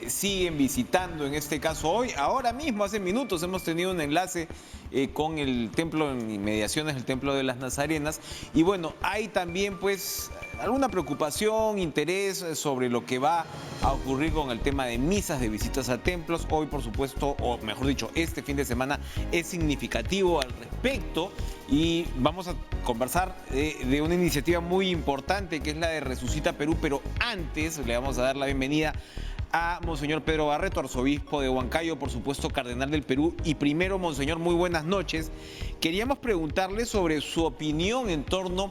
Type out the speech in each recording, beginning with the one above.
Siguen visitando, en este caso hoy. Ahora mismo, hace minutos, hemos tenido un enlace con el templo, en inmediaciones del Templo de las Nazarenas. Y bueno, hay también pues alguna preocupación, interés sobre lo que va a ocurrir con el tema de misas, de visitas a templos. Hoy, por supuesto, o mejor dicho, este fin de semana es significativo al respecto. Y vamos a conversar de una iniciativa muy importante que es la de Resucita Perú. Pero antes le vamos a dar la bienvenida a Monseñor Pedro Barreto, arzobispo de Huancayo, por supuesto, cardenal del Perú. Y primero, Monseñor, muy buenas noches. Queríamos preguntarle sobre su opinión en torno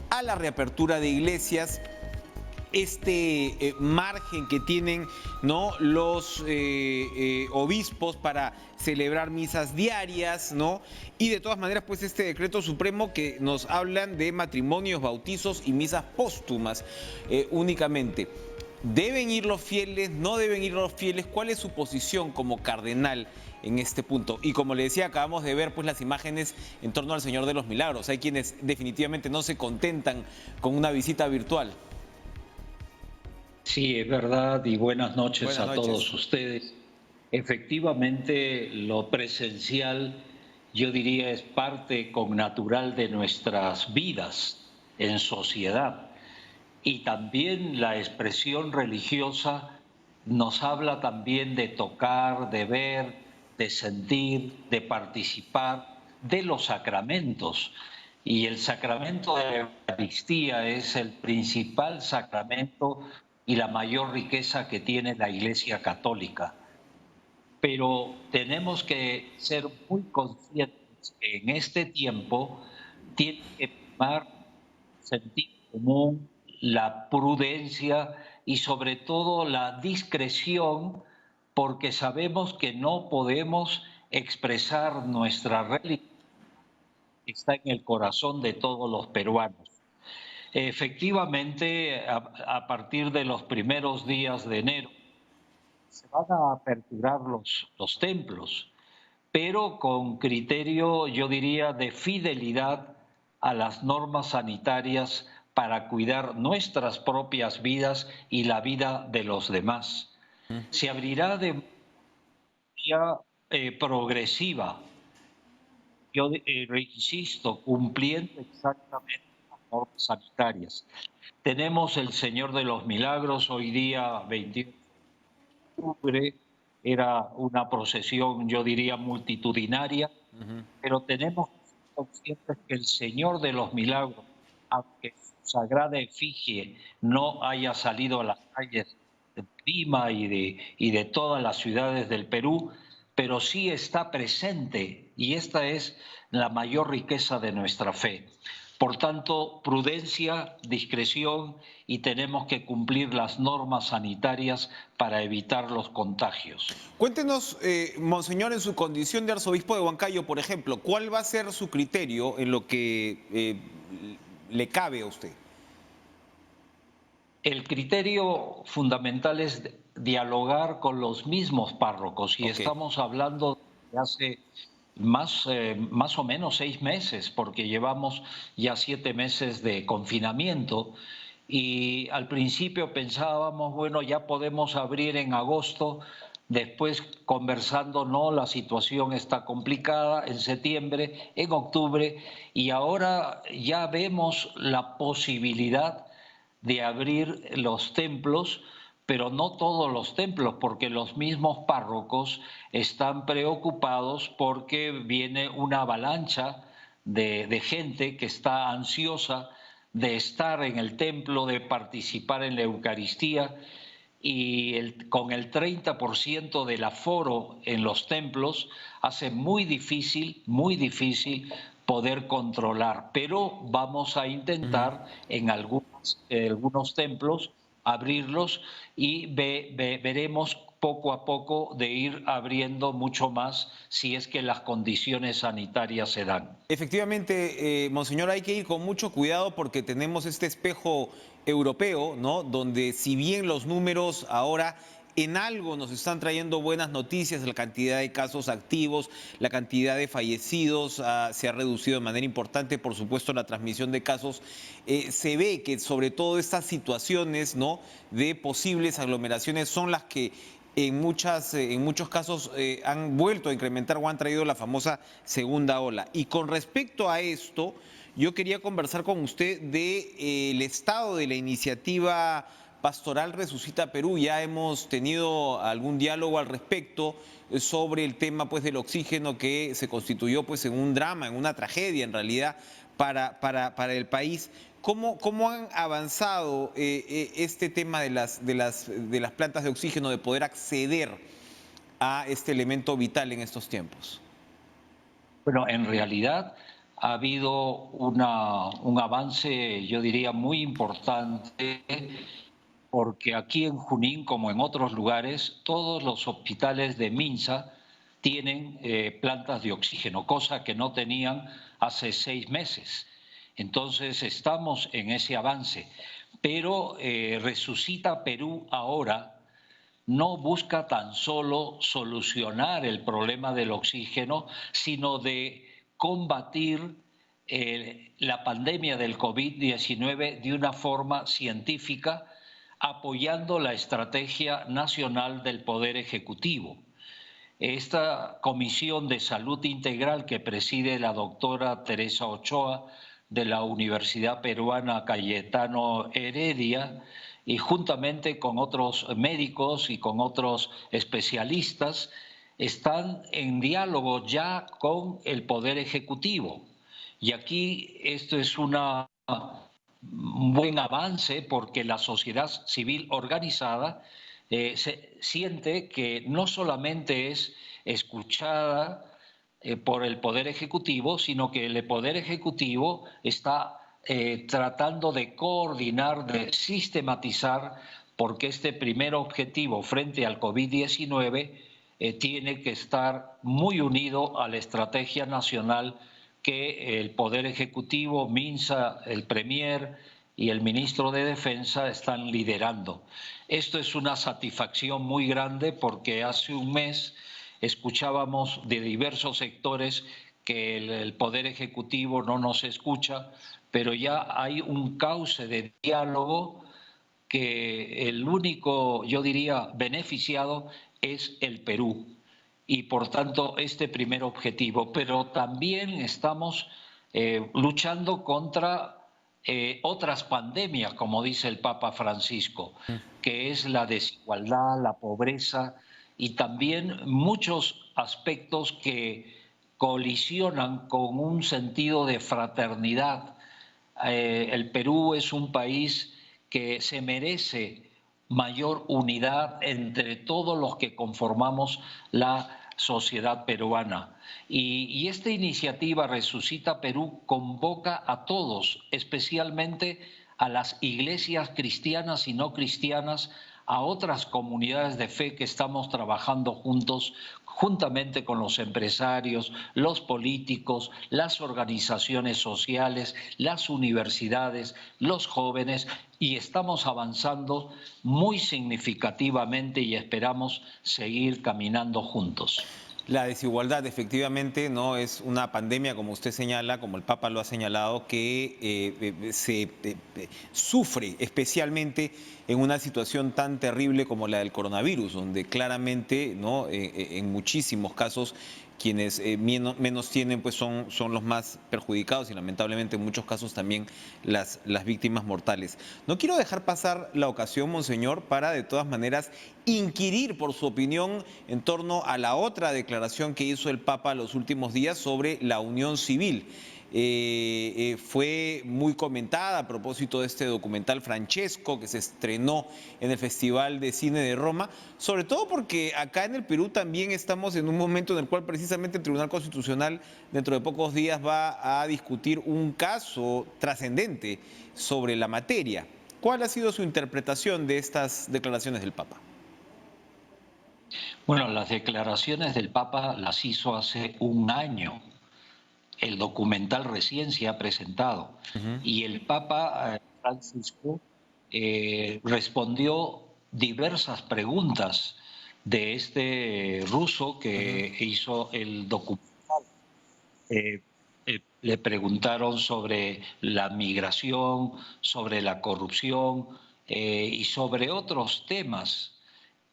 a la reapertura de iglesias, margen que tienen, ¿no?, los obispos para celebrar misas diarias, ¿no? Y de todas maneras, pues este decreto supremo que nos hablan de matrimonios, bautizos y misas póstumas únicamente. ¿Deben ir los fieles? ¿No deben ir los fieles? ¿Cuál es su posición como cardenal en este punto? Y como le decía, acabamos de ver pues las imágenes en torno al Señor de los Milagros. Hay quienes definitivamente no se contentan con una visita virtual. Sí, es verdad, y buenas noches Buenas a noches. todos ustedes. Efectivamente, lo presencial, yo diría, es parte connatural de nuestras vidas en sociedad. Y también la expresión religiosa nos habla también de tocar, de ver, de sentir, de participar de los sacramentos. Y el sacramento de la Eucaristía es el principal sacramento y la mayor riqueza que tiene la Iglesia Católica. Pero tenemos que ser muy conscientes que en este tiempo tiene que primar sentido común, la prudencia y sobre todo la discreción, porque sabemos que no podemos expresar nuestra religión que está en el corazón de todos los peruanos. Efectivamente, a partir de los primeros días de enero, se van a aperturar los templos, pero con criterio, yo diría, de fidelidad a las normas sanitarias para cuidar nuestras propias vidas y la vida de los demás. Se abrirá de manera progresiva, yo insisto, cumpliendo exactamente las normas sanitarias. Tenemos el Señor de los Milagros hoy día 28 de octubre, era una procesión, yo diría, multitudinaria, pero tenemos que ser conscientes que el Señor de los Milagros, aunque su sagrada efigie no haya salido a las calles de Lima y de todas las ciudades del Perú, pero sí está presente, y esta es la mayor riqueza de nuestra fe. Por tanto, prudencia, discreción, y tenemos que cumplir las normas sanitarias para evitar los contagios. Cuéntenos, Monseñor, en su condición de arzobispo de Huancayo, por ejemplo, ¿cuál va a ser su criterio en lo que le cabe a usted? El criterio fundamental es dialogar con los mismos párrocos y Ok. estamos hablando de hace más o menos 6 meses, porque llevamos ya 7 meses de confinamiento y al principio pensábamos, bueno, ya podemos abrir en agosto, después conversando, no, la situación está complicada, en septiembre, en octubre, y ahora ya vemos la posibilidad de abrir los templos, pero no todos los templos, porque los mismos párrocos están preocupados porque viene una avalancha de gente que está ansiosa de estar en el templo, de participar en la Eucaristía, y con el 30% del aforo en los templos hace muy difícil poder controlar, pero vamos a intentar en algunos templos abrirlos y veremos poco a poco de ir abriendo mucho más si es que las condiciones sanitarias se dan. Efectivamente, Monseñor, hay que ir con mucho cuidado porque tenemos este espejo europeo, ¿no? Donde si bien los números ahora en algo nos están trayendo buenas noticias, la cantidad de casos activos, la cantidad de fallecidos se ha reducido de manera importante, por supuesto la transmisión de casos, se ve que sobre todo estas situaciones, ¿no?, de posibles aglomeraciones son las que en muchos casos han vuelto a incrementar o han traído la famosa segunda ola. Y con respecto a esto, yo quería conversar con usted de el estado de la iniciativa Pastoral Resucita Perú. Ya hemos tenido algún diálogo al respecto sobre el tema pues del oxígeno, que se constituyó pues en un drama, en una tragedia en realidad para el país. ¿Cómo han avanzado este tema de las plantas de oxígeno, de poder acceder a este elemento vital en estos tiempos? Bueno, en realidad ha habido un avance, yo diría, muy importante, porque aquí en Junín, como en otros lugares, todos los hospitales de Minsa tienen plantas de oxígeno, cosa que no tenían hace 6 meses. Entonces estamos en ese avance, pero Resucita Perú ahora no busca tan solo solucionar el problema del oxígeno, sino de combatir la pandemia del COVID-19 de una forma científica, apoyando la estrategia nacional del Poder Ejecutivo. Esta Comisión de Salud Integral que preside la doctora Teresa Ochoa de la Universidad Peruana Cayetano Heredia, y juntamente con otros médicos y con otros especialistas, están en diálogo ya con el Poder Ejecutivo. Y aquí esto es un buen avance, porque la sociedad civil organizada se siente que no solamente es escuchada por el Poder Ejecutivo, sino que el Poder Ejecutivo está tratando de coordinar, de sistematizar, porque este primer objetivo frente al COVID-19 tiene que estar muy unido a la estrategia nacional que el Poder Ejecutivo, Minsa, el Premier y el Ministro de Defensa están liderando. Esto es una satisfacción muy grande, porque hace un mes escuchábamos de diversos sectores que el Poder Ejecutivo no nos escucha, pero ya hay un cauce de diálogo, que el único, yo diría, beneficiado es el Perú. Y por tanto, este primer objetivo. Pero también estamos luchando contra otras pandemias, como dice el Papa Francisco, que es la desigualdad, la pobreza y también muchos aspectos que colisionan con un sentido de fraternidad. El Perú es un país que se merece mayor unidad entre todos los que conformamos la sociedad peruana. Y esta iniciativa Resucita Perú convoca a todos, especialmente a las iglesias cristianas y no cristianas, a otras comunidades de fe que estamos trabajando juntos, juntamente con los empresarios, los políticos, las organizaciones sociales, las universidades, los jóvenes, y estamos avanzando muy significativamente y esperamos seguir caminando juntos. La desigualdad efectivamente no es una pandemia, como usted señala, como el Papa lo ha señalado, que se sufre especialmente en una situación tan terrible como la del coronavirus, donde claramente, ¿no? En muchísimos casos quienes menos tienen pues son los más perjudicados, y lamentablemente en muchos casos también las víctimas mortales. No quiero dejar pasar la ocasión, monseñor, para de todas maneras inquirir por su opinión en torno a la otra declaración que hizo el Papa los últimos días sobre la unión civil. Fue muy comentada a propósito de este documental Francesco, que se estrenó en el Festival de Cine de Roma, sobre todo porque acá en el Perú también estamos en un momento en el cual precisamente el Tribunal Constitucional dentro de pocos días va a discutir un caso trascendente sobre la materia. ¿Cuál ha sido su interpretación de estas declaraciones del Papa? Bueno, las declaraciones del Papa las hizo hace un año. El documental recién se ha presentado, y el Papa Francisco respondió diversas preguntas de este ruso que hizo el documental. Le preguntaron sobre la migración, sobre la corrupción y sobre otros temas.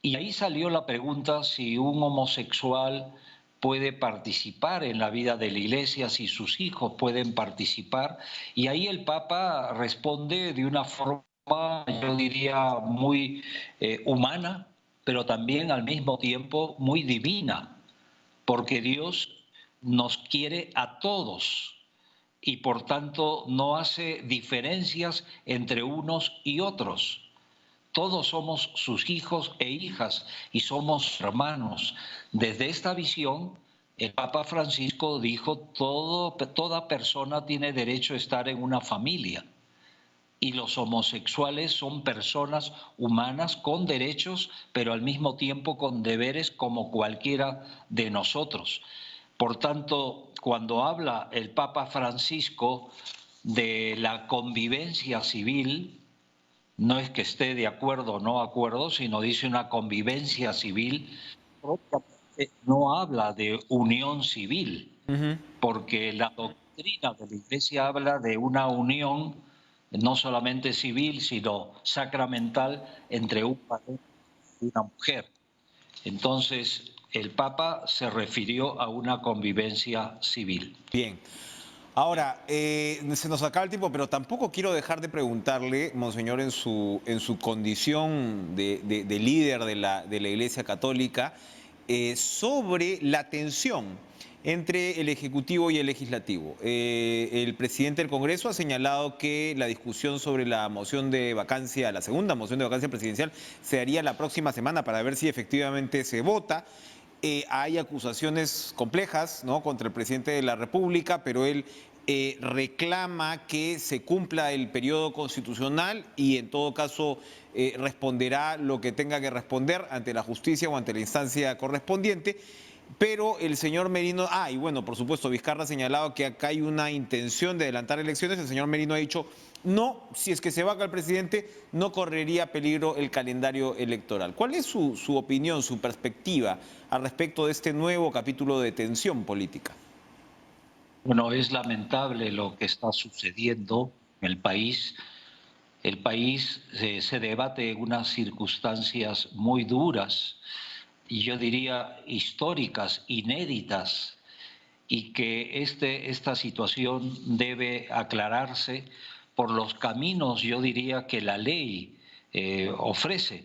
Y ahí salió la pregunta si un homosexual puede participar en la vida de la Iglesia, si sus hijos pueden participar. Y ahí el Papa responde de una forma, yo diría, muy humana, pero también al mismo tiempo muy divina, porque Dios nos quiere a todos y por tanto no hace diferencias entre unos y otros. Todos somos sus hijos e hijas y somos hermanos. Desde esta visión, el Papa Francisco dijo, toda persona tiene derecho a estar en una familia y los homosexuales son personas humanas con derechos, pero al mismo tiempo con deberes como cualquiera de nosotros. Por tanto, cuando habla el Papa Francisco de la convivencia civil, no es que esté de acuerdo o no acuerdo, sino dice una convivencia civil, no habla de unión civil, porque la doctrina de la Iglesia habla de una unión no solamente civil, sino sacramental entre un varón y una mujer. Entonces, el Papa se refirió a una convivencia civil. Bien. Ahora, se nos acaba el tiempo, pero tampoco quiero dejar de preguntarle, Monseñor, en su condición de líder de la Iglesia Católica, sobre la tensión entre el Ejecutivo y el Legislativo. El presidente del Congreso ha señalado que la discusión sobre la moción de vacancia, la segunda moción de vacancia presidencial, se haría la próxima semana para ver si efectivamente se vota. Hay acusaciones complejas, ¿no?, contra el presidente de la República, pero él reclama que se cumpla el periodo constitucional y en todo caso responderá lo que tenga que responder ante la justicia o ante la instancia correspondiente. Pero el señor Merino, y bueno, por supuesto, Vizcarra ha señalado que acá hay una intención de adelantar elecciones. El señor Merino ha dicho, no, si es que se vaca el presidente, no correría peligro el calendario electoral. ¿Cuál es su opinión, su perspectiva al respecto de este nuevo capítulo de tensión política? Bueno, es lamentable lo que está sucediendo en el país. El país se debate en unas circunstancias muy duras y yo diría históricas, inéditas, y que esta situación debe aclararse por los caminos, yo diría, que la ley ofrece.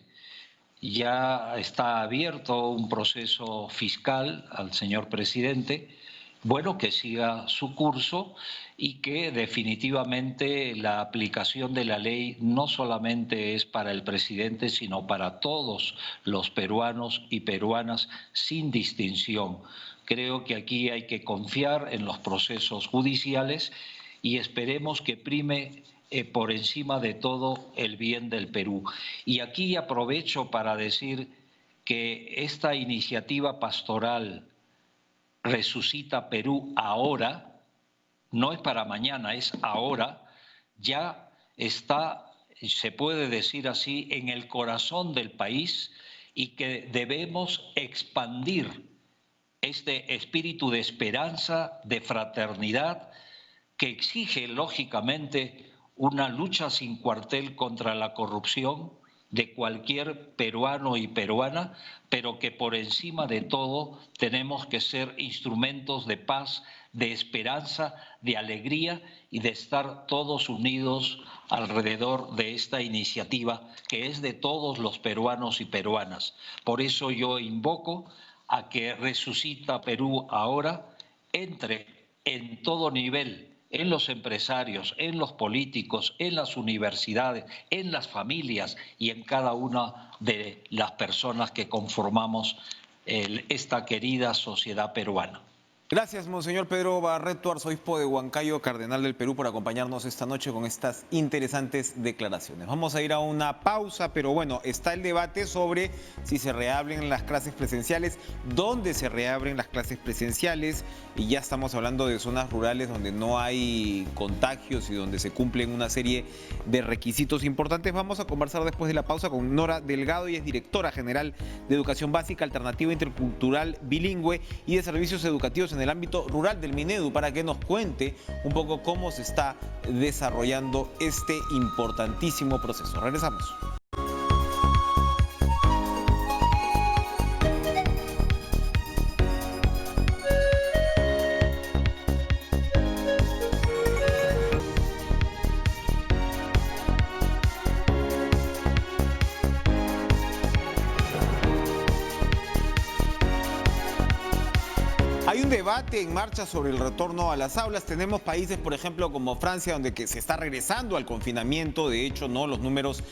Ya está abierto un proceso fiscal al señor presidente, bueno, que siga su curso y que definitivamente la aplicación de la ley no solamente es para el presidente, sino para todos los peruanos y peruanas sin distinción. Creo que aquí hay que confiar en los procesos judiciales y esperemos que prime por encima de todo el bien del Perú. Y aquí aprovecho para decir que esta iniciativa pastoral Resucita Perú ahora, no es para mañana, es ahora, ya está, se puede decir así, en el corazón del país y que debemos expandir este espíritu de esperanza, de fraternidad, que exige lógicamente una lucha sin cuartel contra la corrupción de cualquier peruano y peruana, pero que por encima de todo tenemos que ser instrumentos de paz, de esperanza, de alegría y de estar todos unidos alrededor de esta iniciativa que es de todos los peruanos y peruanas. Por eso yo invoco a que Resucita Perú ahora entre en todo nivel, en los empresarios, en los políticos, en las universidades, en las familias y en cada una de las personas que conformamos esta querida sociedad peruana. Gracias, Monseñor Pedro Barreto, arzobispo de Huancayo, cardenal del Perú, por acompañarnos esta noche con estas interesantes declaraciones. Vamos a ir a una pausa, pero bueno, está el debate sobre si se reabren las clases presenciales, dónde se reabren las clases presenciales, y ya estamos hablando de zonas rurales donde no hay contagios y donde se cumplen una serie de requisitos importantes. Vamos a conversar después de la pausa con Nora Delgado, y es directora general de Educación Básica, Alternativa Intercultural Bilingüe y de Servicios Educativos en el ámbito rural del Minedu, para que nos cuente un poco cómo se está desarrollando este importantísimo proceso. Regresamos. Hay un debate en marcha sobre el retorno a las aulas. Tenemos países, por ejemplo, como Francia, donde que se está regresando al confinamiento. De hecho, no, los números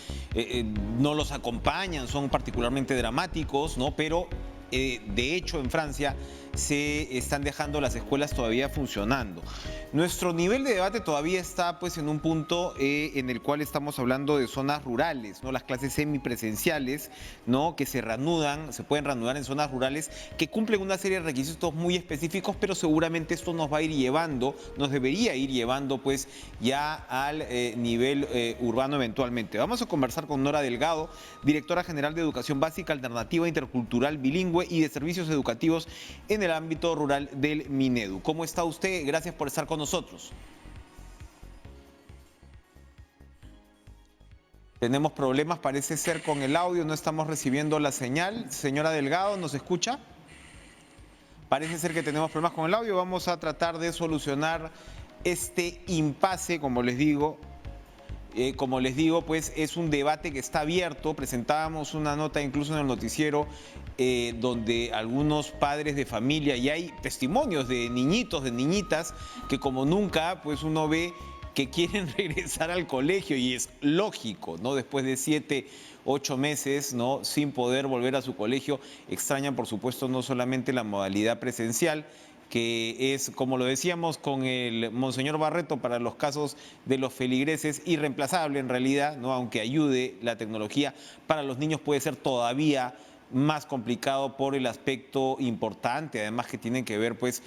no los acompañan, son particularmente dramáticos, ¿no? Pero de hecho, en Francia se están dejando las escuelas todavía funcionando. Nuestro nivel de debate todavía está pues en un punto en el cual estamos hablando de zonas rurales, ¿no? Las clases semipresenciales, ¿no? Que se reanudan, se pueden reanudar en zonas rurales que cumplen una serie de requisitos muy específicos, pero seguramente esto nos va a ir llevando, nos debería ir llevando pues ya al nivel urbano eventualmente. Vamos a conversar con Nora Delgado, directora general de Educación Básica, Alternativa, Intercultural, Bilingüe y de Servicios Educativos en el ámbito rural del Minedu. ¿Cómo está usted? Gracias por estar con nosotros. Tenemos problemas, parece ser, con el audio, no estamos recibiendo la señal. Señora Delgado, ¿nos escucha? Parece ser que tenemos problemas con el audio. Vamos a tratar de solucionar este impasse, como les digo. Pues es un debate que está abierto. Presentábamos una nota incluso en el noticiero donde algunos padres de familia, y hay testimonios de niñitos, de niñitas, que como nunca, pues uno ve que quieren regresar al colegio, y es lógico, ¿no? Después de 7, 8 meses, ¿no? Sin poder volver a su colegio, extrañan, por supuesto, no solamente la modalidad presencial, que es, como lo decíamos con el Monseñor Barreto, para los casos de los feligreses, irreemplazable en realidad, ¿no? Aunque ayude la tecnología, para los niños puede ser todavía más complicado por el aspecto importante, además que tienen que ver pues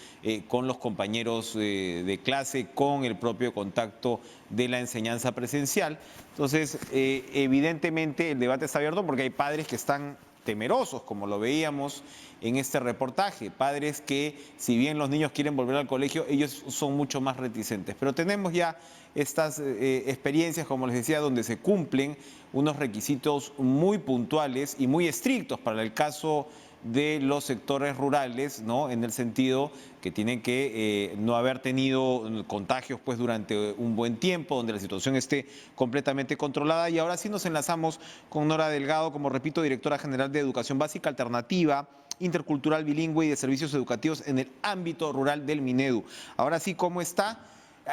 con los compañeros de clase, con el propio contacto de la enseñanza presencial. Entonces, evidentemente el debate está abierto porque hay padres que están temerosos, como lo veíamos en este reportaje, padres que, si bien los niños quieren volver al colegio, ellos son mucho más reticentes. Pero tenemos ya estas experiencias, como les decía, donde se cumplen unos requisitos muy puntuales y muy estrictos para el caso de los sectores rurales, ¿no? En el sentido que tienen que no haber tenido contagios pues durante un buen tiempo, donde la situación esté completamente controlada. Y ahora sí nos enlazamos con Nora Delgado, como repito, directora general de Educación Básica, Alternativa, Intercultural, Bilingüe y de Servicios Educativos en el ámbito rural del Minedu. Ahora sí, ¿cómo está?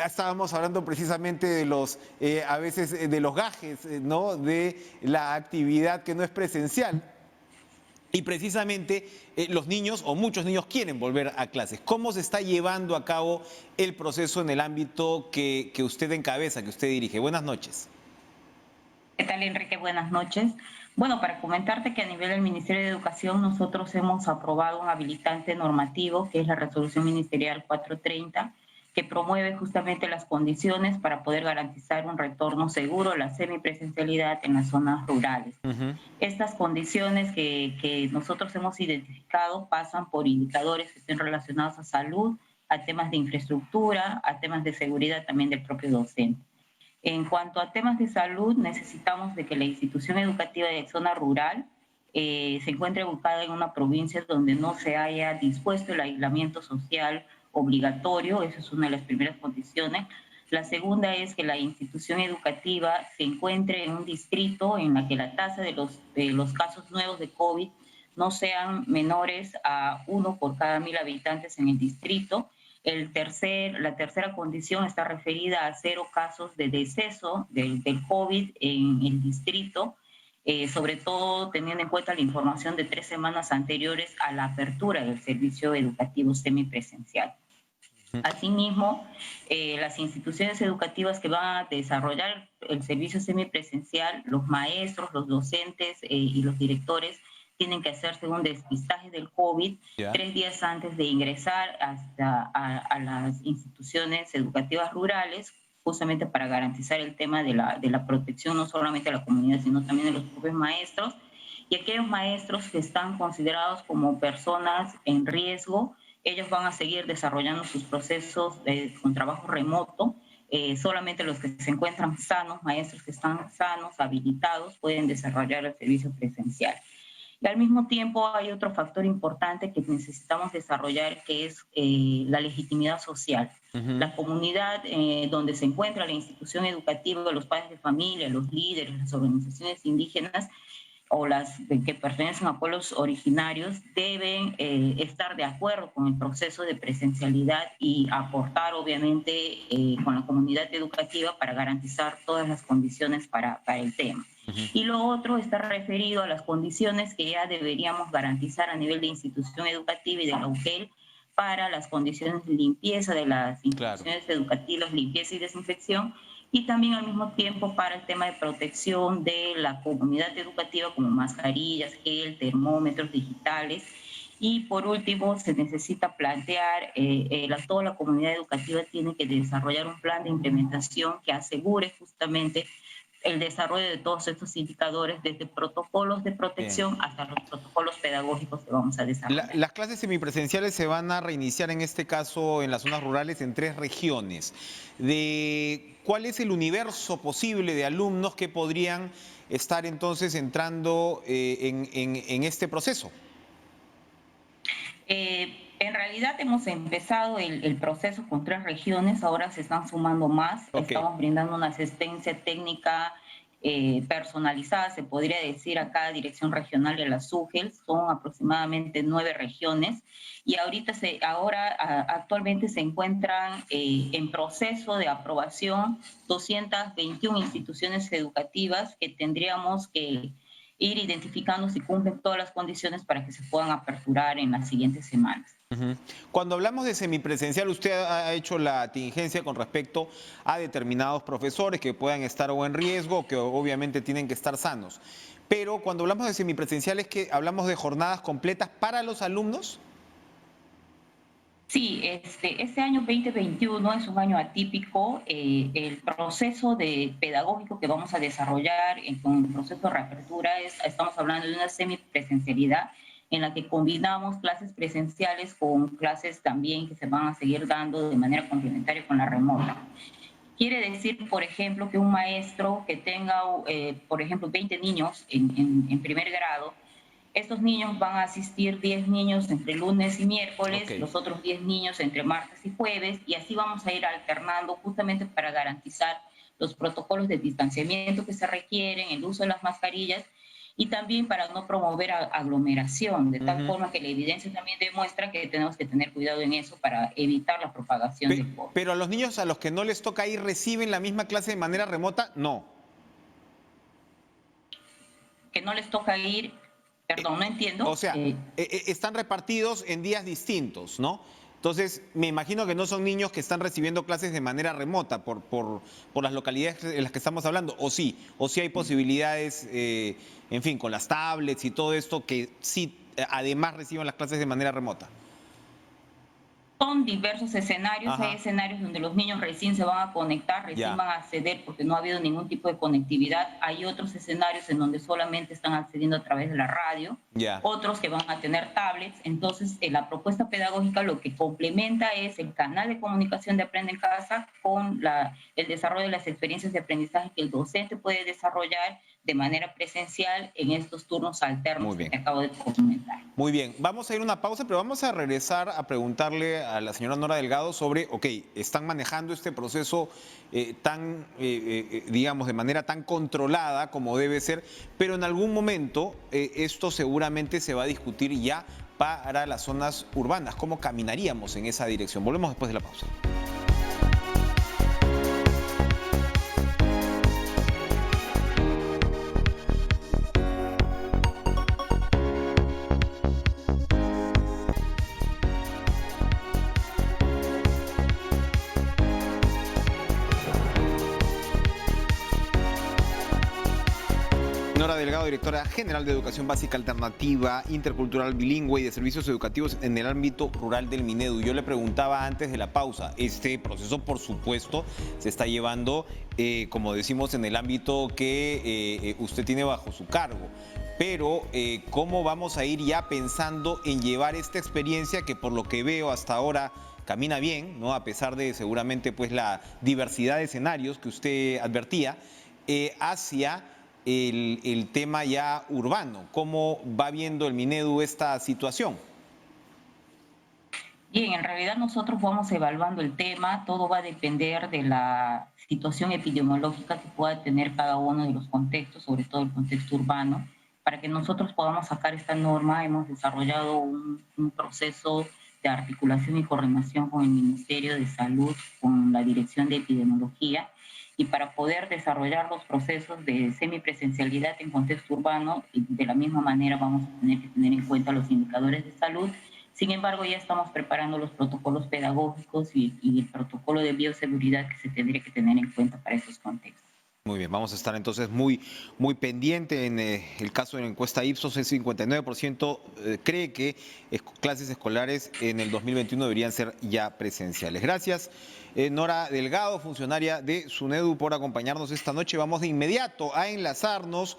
Estábamos hablando precisamente de los, a veces, de los gajes, ¿no? De la actividad que no es presencial. Y precisamente los niños, o muchos niños, quieren volver a clases. ¿Cómo se está llevando a cabo el proceso en el ámbito que usted encabeza, que usted dirige? Buenas noches. ¿Qué tal, Enrique? Buenas noches. Bueno, para comentarte que a nivel del Ministerio de Educación nosotros hemos aprobado un habilitante normativo, que es la Resolución Ministerial 430, que promueve justamente las condiciones para poder garantizar un retorno seguro a la semipresencialidad en las zonas rurales. Estas condiciones que nosotros hemos identificado pasan por indicadores que estén relacionados a salud, a temas de infraestructura, a temas de seguridad también del propio docente. En cuanto a temas de salud, necesitamos de que la institución educativa de zona rural se encuentre ubicada en una provincia donde no se haya dispuesto el aislamiento social obligatorio. Esa es una de las primeras condiciones. La segunda es que la institución educativa se encuentre en un distrito en la que la tasa de los casos nuevos de COVID no sean menores a 1 por cada 1.000 habitantes en el distrito. La tercera condición está referida a 0 casos de deceso del COVID en el distrito, sobre todo teniendo en cuenta la información de 3 semanas anteriores a la apertura del servicio educativo semipresencial. Asimismo, las instituciones educativas que van a desarrollar el servicio semipresencial, los maestros, los docentes y los directores, tienen que hacerse un despistaje del COVID 3 días antes de ingresar a las instituciones educativas rurales, justamente para garantizar el tema de la protección no solamente de la comunidad, sino también de los propios maestros. Y aquellos maestros que están considerados como personas en riesgo, ellos van a seguir desarrollando sus procesos con trabajo remoto. Solamente los que se encuentran sanos, maestros que están sanos, habilitados, pueden desarrollar el servicio presencial. Y al mismo tiempo hay otro factor importante que necesitamos desarrollar, que es la legitimidad social. La comunidad donde se encuentra la institución educativa, los padres de familia, los líderes, las organizaciones indígenas, o las que pertenecen a pueblos originarios deben estar de acuerdo con el proceso de presencialidad y aportar, obviamente, con la comunidad educativa para garantizar todas las condiciones para el tema. Y lo otro está referido a las condiciones que ya deberíamos garantizar a nivel de institución educativa y de la UGEL para las condiciones de limpieza de las instituciones educativas, limpieza y desinfección, y también al mismo tiempo para el tema de protección de la comunidad educativa como mascarillas, gel, termómetros digitales. Y por último, se necesita plantear, toda la comunidad educativa tiene que desarrollar un plan de implementación que asegure justamente el desarrollo de todos estos indicadores, desde protocolos de protección hasta los protocolos pedagógicos que vamos a desarrollar. Las clases semipresenciales se van a reiniciar en este caso en las zonas rurales en 3 regiones. ¿Cuál es el universo posible de alumnos que podrían estar entonces entrando en este proceso? En realidad hemos empezado el proceso con 3 regiones, ahora se están sumando más. Estamos brindando una asistencia técnica personalizada, se podría decir, a cada dirección regional de la SUGEL. Son aproximadamente 9 regiones y actualmente se encuentran en proceso de aprobación 221 instituciones educativas que tendríamos que ir identificando si cumplen todas las condiciones para que se puedan aperturar en las siguientes semanas. Cuando hablamos de semipresencial, usted ha hecho la tingencia con respecto a determinados profesores que puedan estar o en riesgo o que obviamente tienen que estar sanos. Pero cuando hablamos de semipresencial, ¿es que hablamos de jornadas completas para los alumnos? Sí, este año 2021 es un año atípico. El proceso pedagógico que vamos a desarrollar con el proceso de reapertura estamos hablando de una semipresencialidad en la que combinamos clases presenciales con clases también que se van a seguir dando de manera complementaria con la remota. Quiere decir, por ejemplo, que un maestro que tenga, por ejemplo, 20 niños en primer grado, estos niños van a asistir 10 niños entre lunes y miércoles, los otros 10 niños entre martes y jueves, y así vamos a ir alternando justamente para garantizar los protocolos de distanciamiento que se requieren, el uso de las mascarillas, y también para no promover aglomeración, de tal forma que la evidencia también demuestra que tenemos que tener cuidado en eso para evitar la propagación del COVID. Pero a los niños a los que no les toca ir, ¿reciben la misma clase de manera remota? No. Que no les toca ir, perdón, no entiendo. O sea, están repartidos en días distintos, ¿no? Entonces, me imagino que no son niños que están recibiendo clases de manera remota por las localidades en las que estamos hablando, o sí hay posibilidades, en fin, con las tablets y todo esto, que sí, además reciban las clases de manera remota. Son diversos escenarios. Hay escenarios donde los niños recién se van a conectar, recién van a acceder porque no ha habido ningún tipo de conectividad. Hay otros escenarios en donde solamente están accediendo a través de la radio, otros que van a tener tablets. Entonces, la propuesta pedagógica lo que complementa es el canal de comunicación de Aprende en Casa con el desarrollo de las experiencias de aprendizaje que el docente puede desarrollar de manera presencial en estos turnos alternos que acabo de comentar. Muy bien, vamos a ir a una pausa, pero vamos a regresar a a la señora Nora Delgado sobre, están manejando este proceso digamos, de manera tan controlada como debe ser, pero en algún momento esto seguramente se va a discutir ya para las zonas urbanas. ¿Cómo caminaríamos en esa dirección? Volvemos después de la pausa. Nora Delgado, directora general de Educación Básica Alternativa, Intercultural, Bilingüe y de Servicios Educativos en el ámbito rural del Minedu. Yo le preguntaba antes de la pausa, este proceso por supuesto se está llevando, como decimos, en el ámbito que usted tiene bajo su cargo. Pero, ¿cómo vamos a ir ya pensando en llevar esta experiencia que por lo que veo hasta ahora camina bien, ¿no? A pesar de seguramente pues la diversidad de escenarios que usted advertía, hacia el tema ya urbano? ¿Cómo va viendo el Minedu esta situación? Bien, en realidad nosotros vamos evaluando el tema, todo va a depender de la situación epidemiológica que pueda tener cada uno de los contextos, sobre todo el contexto urbano. Para que nosotros podamos sacar esta norma, hemos desarrollado un proceso de articulación y coordinación con el Ministerio de Salud, con la Dirección de Epidemiología, y para poder desarrollar los procesos de semipresencialidad en contexto urbano, de la misma manera vamos a tener que tener en cuenta los indicadores de salud. Sin embargo, ya estamos preparando los protocolos pedagógicos y el protocolo de bioseguridad que se tendría que tener en cuenta para esos contextos. Muy bien, vamos a estar entonces muy pendiente. En el caso de la encuesta Ipsos, el 59% cree que clases escolares en el 2021 deberían ser ya presenciales. Gracias, Nora Delgado, funcionaria de SUNEDU, por acompañarnos esta noche. Vamos de inmediato a enlazarnos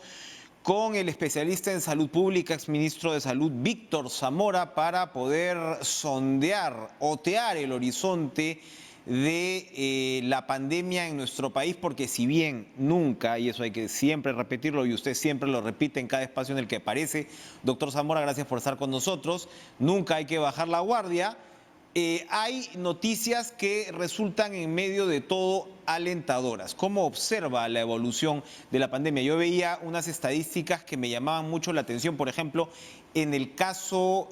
con el especialista en salud pública, exministro de Salud, Víctor Zamora, para poder sondear, otear el horizonte de la pandemia en nuestro país, porque si bien nunca, y eso hay que siempre repetirlo, y usted siempre lo repite en cada espacio en el que aparece, doctor Zamora, gracias por estar con nosotros, nunca hay que bajar la guardia. Hay noticias que resultan en medio de todo alentadoras. ¿Cómo observa la evolución de la pandemia? Yo veía unas estadísticas que me llamaban mucho la atención, por ejemplo, en el caso,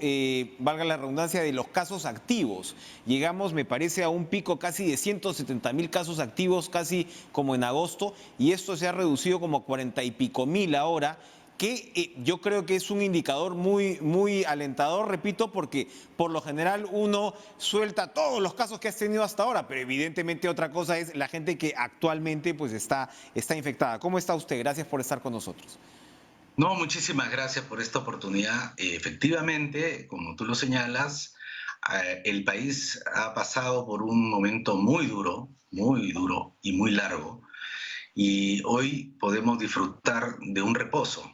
valga la redundancia, de los casos activos. Llegamos, me parece, a un pico casi de 170.000 casos activos, casi como en agosto, y esto se ha reducido como a 40 y pico mil ahora, que yo creo que es un indicador muy alentador, repito, porque por lo general uno suelta todos los casos que has tenido hasta ahora, pero evidentemente otra cosa es la gente que actualmente pues está infectada. ¿Cómo está usted? Gracias por estar con nosotros. No, muchísimas gracias por esta oportunidad. Efectivamente, como tú lo señalas, el país ha pasado por un momento muy duro y muy largo, y hoy podemos disfrutar de un reposo.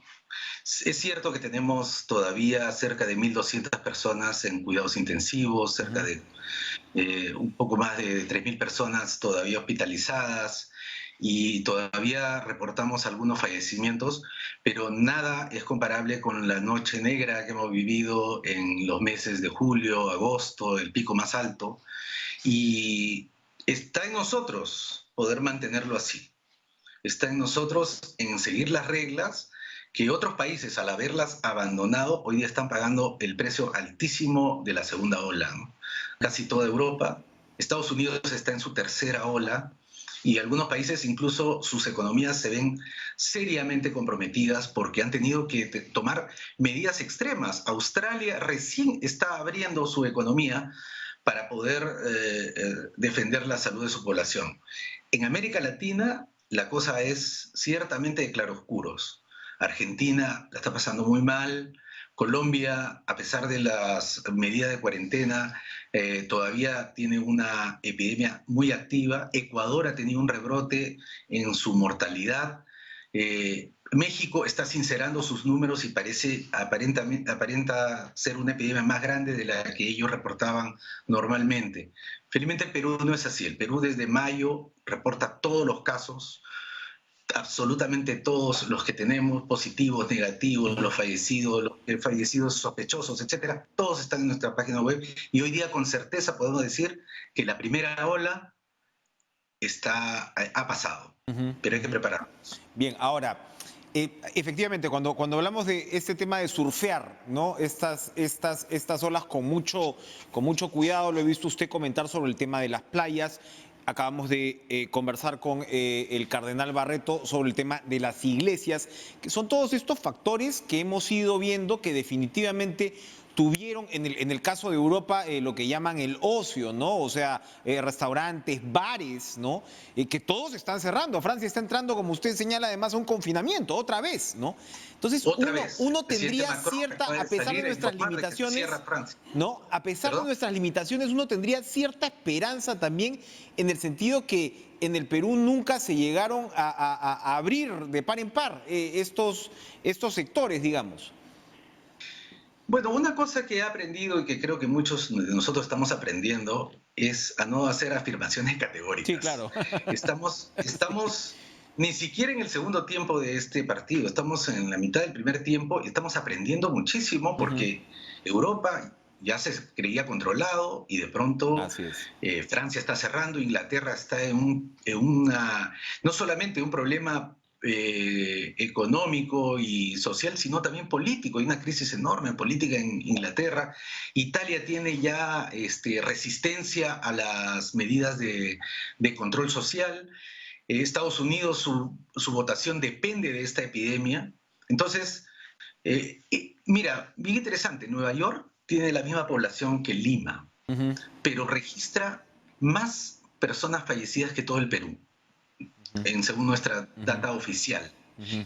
Es cierto que tenemos todavía cerca de 1.200 personas en cuidados intensivos, cerca de un poco más de 3.000 personas todavía hospitalizadas, y todavía reportamos algunos fallecimientos, pero nada es comparable con la noche negra que hemos vivido en los meses de julio, agosto, el pico más alto, y está en nosotros poder mantenerlo así. Está en nosotros en seguir las reglas que otros países, al haberlas abandonado, hoy día están pagando el precio altísimo de la segunda ola, ¿no? Casi toda Europa, Estados Unidos está en su tercera ola, y algunos países incluso sus economías se ven seriamente comprometidas porque han tenido que tomar medidas extremas. Australia recién está abriendo su economía para poder defender la salud de su población. En América Latina la cosa es ciertamente de claroscuros. Argentina la está pasando muy mal. Colombia, a pesar de las medidas de cuarentena, todavía tiene una epidemia muy activa. Ecuador ha tenido un rebrote en su mortalidad. México está sincerando sus números y aparenta ser una epidemia más grande de la que ellos reportaban normalmente. Felizmente el Perú no es así. El Perú desde mayo reporta todos los casos, absolutamente todos los que tenemos, positivos, negativos, los fallecidos sospechosos, etcétera, todos están en nuestra página web, y hoy día con certeza podemos decir que la primera ola ha pasado, pero hay que prepararnos. Bien, ahora, efectivamente, cuando hablamos de este tema de surfear, ¿no? Estas olas con mucho cuidado, lo he visto usted comentar sobre el tema de las playas. Acabamos de conversar con el cardenal Barreto sobre el tema de las iglesias, que son todos estos factores que hemos ido viendo que definitivamente tuvieron, en el caso de Europa, lo que llaman el ocio, ¿no? O sea, restaurantes, bares, ¿no? Que todos están cerrando. Francia está entrando, como usted señala, además a un confinamiento, otra vez, ¿no? Entonces, uno tendría cierta, a pesar de nuestras limitaciones, ¿no? A pesar de nuestras limitaciones, uno tendría cierta esperanza también, en el sentido que en el Perú nunca se llegaron a abrir de par en par estos sectores, digamos. Bueno, una cosa que he aprendido y que creo que muchos de nosotros estamos aprendiendo es a no hacer afirmaciones categóricas. Sí, claro. Estamos ni siquiera en el segundo tiempo de este partido, estamos en la mitad del primer tiempo y estamos aprendiendo muchísimo porque Europa ya se creía controlado y de pronto Francia está cerrando, Inglaterra está en no solamente un problema económico y social, sino también político. Hay una crisis enorme política en Inglaterra. Italia tiene ya resistencia a las medidas de control social. Estados Unidos, su votación depende de esta epidemia. Entonces, mira, bien interesante, Nueva York tiene la misma población que Lima, pero registra más personas fallecidas que todo el Perú, según nuestra data oficial.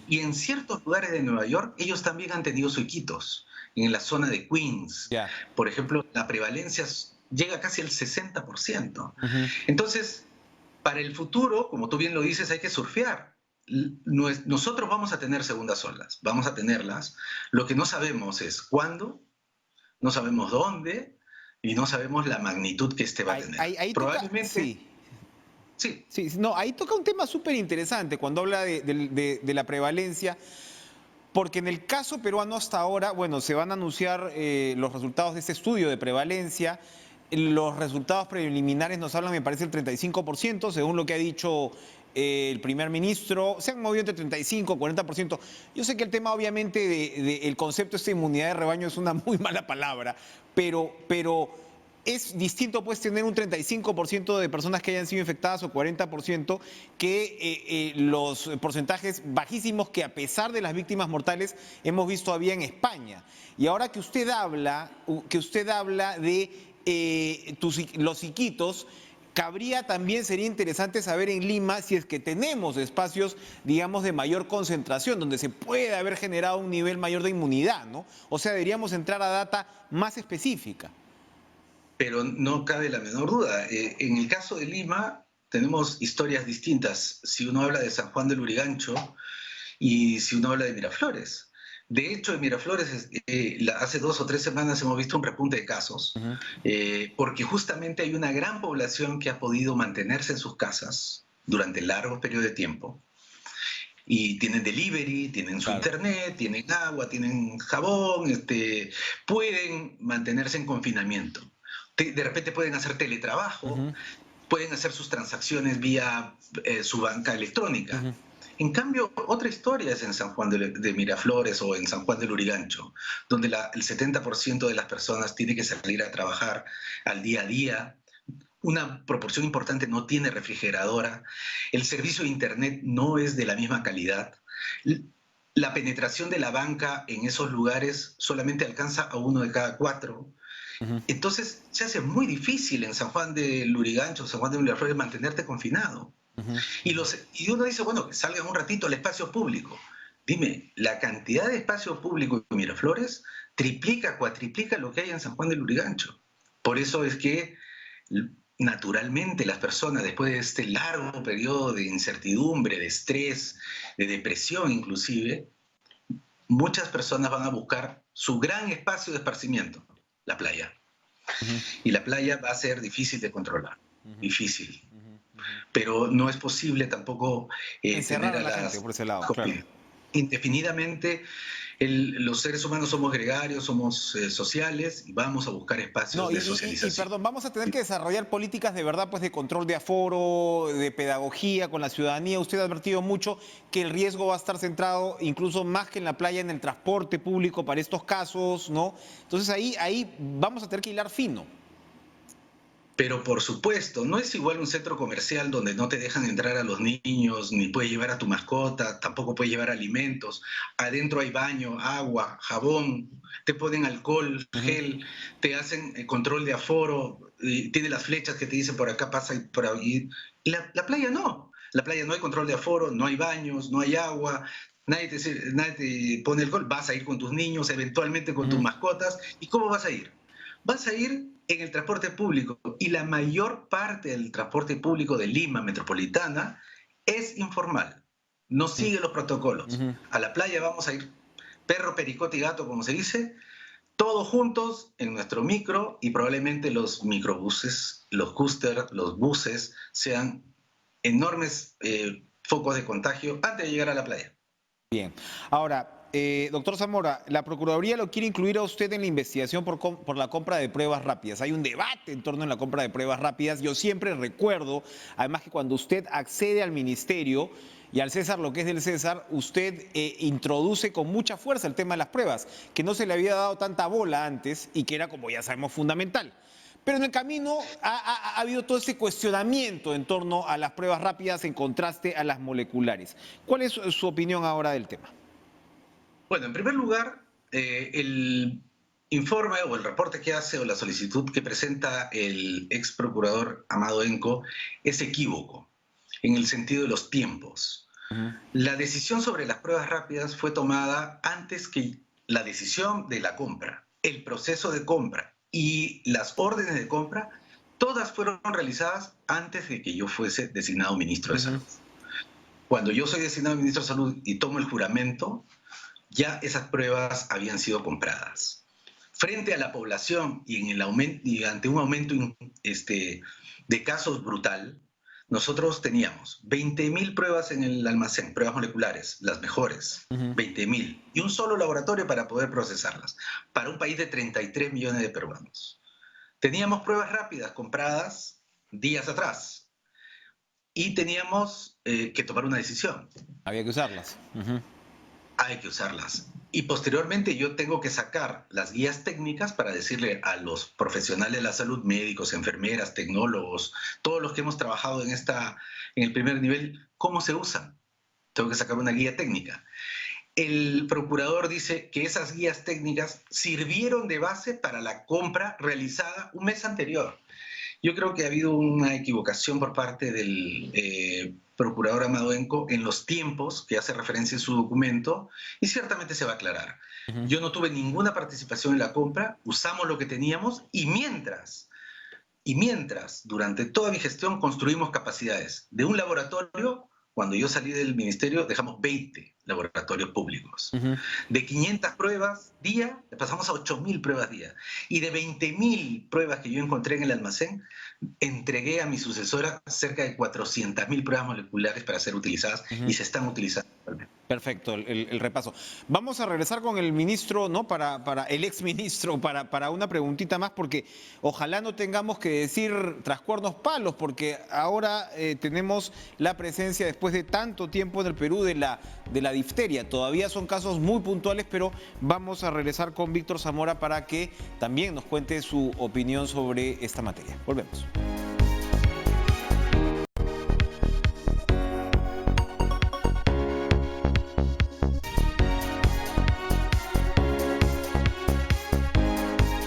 Y en ciertos lugares de Nueva York, ellos también han tenido sus hitos. En la zona de Queens, por ejemplo, la prevalencia llega casi al 60%. Entonces, para el futuro, como tú bien lo dices, hay que surfear. Nosotros vamos a tener segundas olas, vamos a tenerlas. Lo que no sabemos es cuándo, no sabemos dónde y no sabemos la magnitud que va a tener. Probablemente... Sí. No, ahí toca un tema súper interesante cuando habla de la prevalencia, porque en el caso peruano hasta ahora, bueno, se van a anunciar los resultados de este estudio de prevalencia. Los resultados preliminares nos hablan, me parece, el 35%, según lo que ha dicho el primer ministro. Se han movido entre 35 y 40%. Yo sé que el tema, obviamente, el concepto de inmunidad de rebaño es una muy mala palabra, pero es distinto, pues, tener un 35% de personas que hayan sido infectadas o 40% que los porcentajes bajísimos que, a pesar de las víctimas mortales, hemos visto todavía en España. Y ahora que usted habla de los Iquitos, sería interesante saber en Lima si es que tenemos espacios, digamos, de mayor concentración, donde se puede haber generado un nivel mayor de inmunidad, ¿no? O sea, deberíamos entrar a data más específica. Pero no cabe la menor duda. En el caso de Lima tenemos historias distintas si uno habla de San Juan del Lurigancho y si uno habla de Miraflores. De hecho, en Miraflores hace 2 o 3 semanas hemos visto un repunte de casos, porque justamente hay una gran población que ha podido mantenerse en sus casas durante largos periodos de tiempo. Y tienen delivery, tienen su internet, tienen agua, tienen jabón, pueden mantenerse en confinamiento. De repente pueden hacer teletrabajo, pueden hacer sus transacciones vía su banca electrónica. En cambio, otra historia es en San Juan de Miraflores o en San Juan del Lurigancho, donde el 70% de las personas tiene que salir a trabajar al día a día. Una proporción importante no tiene refrigeradora. El servicio de internet no es de la misma calidad. La penetración de la banca en esos lugares solamente alcanza a 1 de cada 4. Entonces se hace muy difícil en San Juan de Lurigancho, San Juan de Miraflores, mantenerte confinado. Y uno dice, bueno, que salgan un ratito al espacio público. Dime, la cantidad de espacio público en Miraflores triplica, cuatriplica lo que hay en San Juan de Lurigancho. Por eso es que, naturalmente, las personas, después de este largo periodo de incertidumbre, de estrés, de depresión inclusive, muchas personas van a buscar su gran espacio de esparcimiento, la playa. Y la playa va a ser difícil de controlar, difícil. Pero no es posible tampoco tener a la gente por ese lado, claro. Indefinidamente. Los seres humanos somos gregarios, somos sociales y vamos a buscar espacios de socialización. Perdón, vamos a tener que desarrollar políticas de verdad, pues, de control de aforo, de pedagogía con la ciudadanía. Usted ha advertido mucho que el riesgo va a estar centrado, incluso más que en la playa, en el transporte público para estos casos, ¿no? Entonces ahí vamos a tener que hilar fino. Pero por supuesto, no es igual un centro comercial donde no te dejan entrar a los niños, ni puedes llevar a tu mascota, tampoco puedes llevar alimentos. Adentro hay baño, agua, jabón, te ponen alcohol, gel, te hacen control de aforo, tiene las flechas que te dicen por acá pasa y por ahí. La playa no. La playa no hay control de aforo, no hay baños, no hay agua. Nadie te pone alcohol. Vas a ir con tus niños, eventualmente con tus mascotas. ¿Y cómo vas a ir? Vas a ir en el transporte público, y la mayor parte del transporte público de Lima metropolitana es informal, no sigue los protocolos. A la playa vamos a ir perro, pericote y gato, como se dice, todos juntos en nuestro micro, y probablemente los microbuses, los cúster, los buses sean enormes focos de contagio antes de llegar a la playa. Bien, ahora, doctor Zamora, la Procuraduría lo quiere incluir a usted en la investigación por la compra de pruebas rápidas. Hay un debate en torno a la compra de pruebas rápidas. Yo siempre recuerdo, además, que cuando usted accede al ministerio y al César lo que es del César, usted introduce con mucha fuerza el tema de las pruebas, que no se le había dado tanta bola antes y que era, como ya sabemos, fundamental. Pero en el camino ha habido todo ese cuestionamiento en torno a las pruebas rápidas en contraste a las moleculares. ¿Cuál es su opinión ahora del tema? Bueno, en primer lugar, el informe o el reporte que hace o la solicitud que presenta el ex procurador Amado Enco es equívoco en el sentido de los tiempos. La decisión sobre las pruebas rápidas fue tomada antes que la decisión de la compra, el proceso de compra y las órdenes de compra, todas fueron realizadas antes de que yo fuese designado ministro de Salud. Cuando yo soy designado ministro de Salud y tomo el juramento, ya esas pruebas habían sido compradas. Frente a la población y, y ante un aumento de casos brutal, nosotros teníamos 20.000 pruebas en el almacén, pruebas moleculares, las mejores, 20.000, y un solo laboratorio para poder procesarlas, para un país de 33 millones de peruanos. Teníamos pruebas rápidas compradas días atrás y teníamos que tomar una decisión. Había que usarlas. Hay que usarlas. Y posteriormente yo tengo que sacar las guías técnicas para decirle a los profesionales de la salud, médicos, enfermeras, tecnólogos, todos los que hemos trabajado en el primer nivel, cómo se usan. Tengo que sacar una guía técnica. El procurador dice que esas guías técnicas sirvieron de base para la compra realizada un mes anterior. Yo creo que ha habido una equivocación por parte del procurador Amado Enco en los tiempos que hace referencia en su documento y ciertamente se va a aclarar. Yo no tuve ninguna participación en la compra, usamos lo que teníamos y mientras, durante toda mi gestión construimos capacidades de un laboratorio. Cuando yo salí del ministerio dejamos 20 laboratorios públicos. De 500 pruebas día, pasamos a 8.000 pruebas día. Y de 20.000 pruebas que yo encontré en el almacén, entregué a mi sucesora cerca de 400.000 pruebas moleculares para ser utilizadas y se están utilizando. Perfecto, el repaso. Vamos a regresar con el ministro, ¿no? Para el exministro, para una preguntita más, porque ojalá no tengamos que decir tras cuernos palos, porque ahora tenemos la presencia, después de tanto tiempo en el Perú, de la difteria. Todavía son casos muy puntuales, pero vamos a regresar con Víctor Zamora para que también nos cuente su opinión sobre esta materia. Volvemos.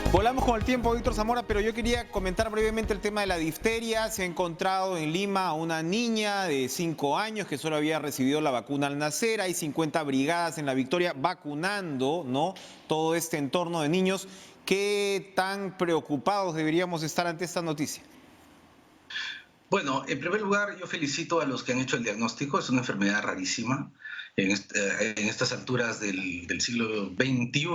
Volamos con el tiempo, Víctor Zamora, pero yo quería comentar brevemente el tema de la difteria. Se ha encontrado en Lima a una niña de 5 años que solo había recibido la vacuna al nacer. Hay 50 brigadas en La Victoria vacunando, ¿no?, todo este entorno de niños. ¿Qué tan preocupados deberíamos estar ante esta noticia? Bueno, en primer lugar, yo felicito a los que han hecho el diagnóstico. Es una enfermedad rarísima en estas alturas del siglo XXI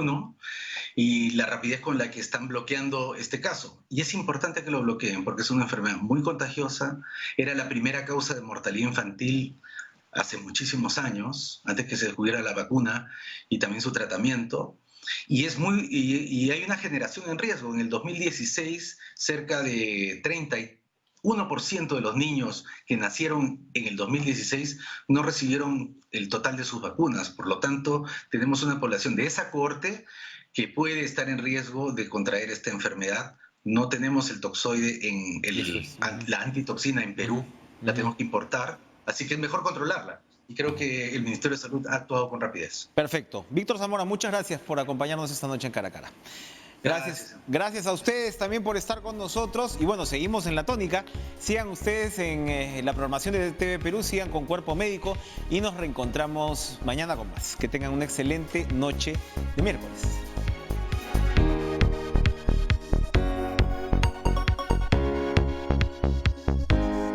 y la rapidez con la que están bloqueando este caso. Y es importante que lo bloqueen porque es una enfermedad muy contagiosa. Era la primera causa de mortalidad infantil hace muchísimos años, antes que se descubriera la vacuna y también su tratamiento. Y hay una generación en riesgo. En el 2016, cerca de 31% de los niños que nacieron en el 2016 no recibieron el total de sus vacunas. Por lo tanto, tenemos una población de esa cohorte que puede estar en riesgo de contraer esta enfermedad. No tenemos el toxoide, la antitoxina en Perú, la tenemos que importar, así que es mejor controlarla. Y creo que el Ministerio de Salud ha actuado con rapidez. Perfecto. Víctor Zamora, muchas gracias por acompañarnos esta noche en Cara a Cara. Gracias a ustedes también por estar con nosotros. Y bueno, seguimos en la tónica. Sigan ustedes en la programación de TV Perú, sigan con Cuerpo Médico y nos reencontramos mañana con más. Que tengan una excelente noche de miércoles.